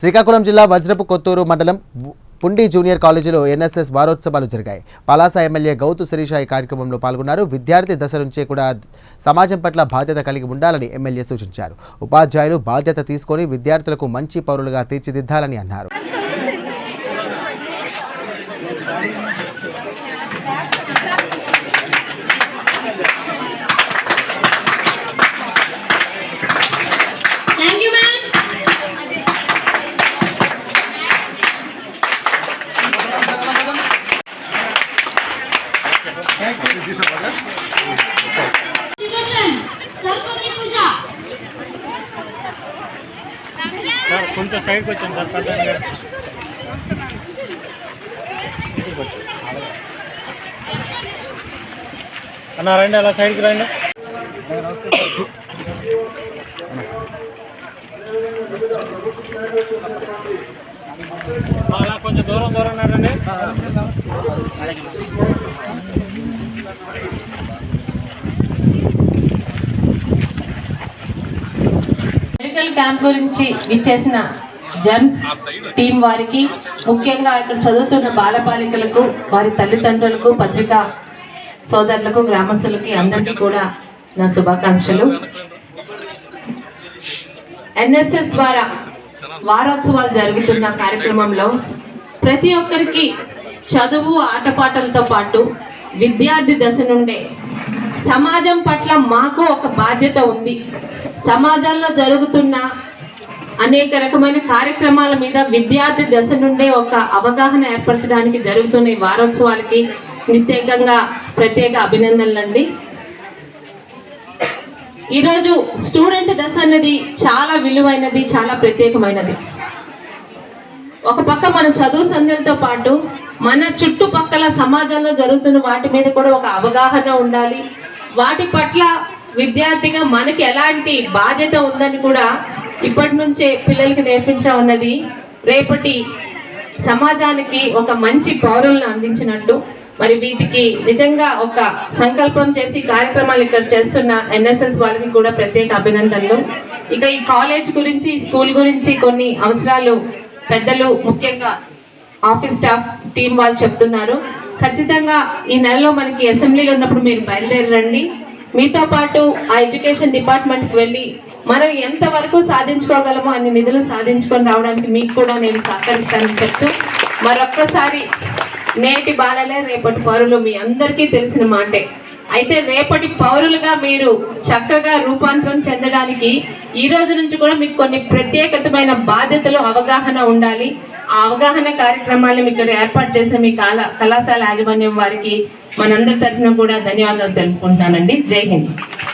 శ్రీకాకుళం జిల్లా వజ్రపు కొత్తూరు మండలం పుండి జూనియర్ కాలేజీలో ఎన్ఎస్ఎస్ వారోత్సవాలు జరిగాయి. పలాస ఎమ్మెల్యే గౌతు శిరీష ఈ కార్యక్రమంలో పాల్గొన్నారు. విద్యార్థి దశ నుంచే కూడా సమాజం పట్ల బాధ్యత కలిగి ఉండాలని ఎమ్మెల్యే సూచించారు. ఉపాధ్యాయులు బాధ్యత తీసుకొని విద్యార్థులకు మంచి పౌరులుగా తీర్చిదిద్దాలని అన్నారు. కొంచెం సైడ్కి వచ్చాను సార్ సడన్గా అన్న రండి అలా సైడ్కి రండి. అలా కొంచెం దూరం రండి. మెడికల్ క్యాంప్ గురించి విచ్చేసిన జెమ్స్ టీం వారికి, ముఖ్యంగా ఇక్కడ చదువుతున్న బాలబాలికలకు, వారి తల్లిదండ్రులకు, పత్రికా సోదరులకు, గ్రామస్తులకి అందరికీ కూడా నా శుభాకాంక్షలు. ఎన్ఎస్ఎస్ ద్వారా వారోత్సవాలు జరుగుతున్న కార్యక్రమంలో ప్రతి ఒక్కరికి చదువు, ఆటపాటలతో పాటు విద్యార్థి దశ నుండే సమాజం పట్ల మాకు ఒక బాధ్యత ఉంది. సమాజంలో జరుగుతున్న అనేక రకమైన కార్యక్రమాల మీద విద్యార్థి దశ నుండే ఒక అవగాహన ఏర్పరచడానికి జరుగుతున్న ఈ వారోత్సవాలకి ప్రత్యేక అభినందనలండి. ఈరోజు స్టూడెంట్ దశ అన్నది చాలా విలువైనది, చాలా ప్రత్యేకమైనది. ఒక పక్క మన చదువు సంధ్యలతో పాటు మన చుట్టుపక్కల సమాజంలో జరుగుతున్న వాటి మీద కూడా ఒక అవగాహన ఉండాలి. వాటి పట్ల విద్యార్థిగా మనకి ఎలాంటి బాధ్యత ఉందని కూడా ఇప్పటి నుంచే పిల్లలకి నేర్పించడం ఉన్నది రేపటి సమాజానికి ఒక మంచి పౌరులను అందించినట్టు. మరి వీటికి నిజంగా ఒక సంకల్పం చేసి కార్యక్రమాలు ఇక్కడ చేస్తున్న ఎన్ఎస్ఎస్ వాళ్ళకి కూడా ప్రత్యేక అభినందనలు. ఇక ఈ కాలేజ్ గురించి, స్కూల్ గురించి కొన్ని అవసరాలు పెద్దలు, ముఖ్యంగా ఆఫీస్ స్టాఫ్ టీం వాళ్ళు చెప్తున్నారు. ఖచ్చితంగా ఈ నెలలో మనకి అసెంబ్లీలో ఉన్నప్పుడు మీరు బయలుదేరండి. మీతో పాటు ఆ ఎడ్యుకేషన్ డిపార్ట్మెంట్కి వెళ్ళి మనం ఎంతవరకు సాధించుకోగలమో అన్ని నిధులు సాధించుకొని రావడానికి మీకు కూడా నేను సహకరిస్తానని చెప్తూ, మరొక్కసారి నేటి బాలలే రేపటి పౌరులు మీ అందరికీ తెలిసిన మాటే. అయితే రేపటి పౌరులుగా మీరు చక్కగా రూపాంతరం చెందడానికి ఈ రోజు నుంచి కూడా మీకు కొన్ని ప్రత్యేకమైన బాధ్యతలు, అవగాహన ఉండాలి. ఆ అవగాహన కార్యక్రమాన్ని ఇక్కడ ఏర్పాటు చేసిన మీ కళాశాల యాజమాన్యం వారికి మనందరి తరఫున కూడా ధన్యవాదాలు తెలుపుకుంటున్నానండి. జై హింద్.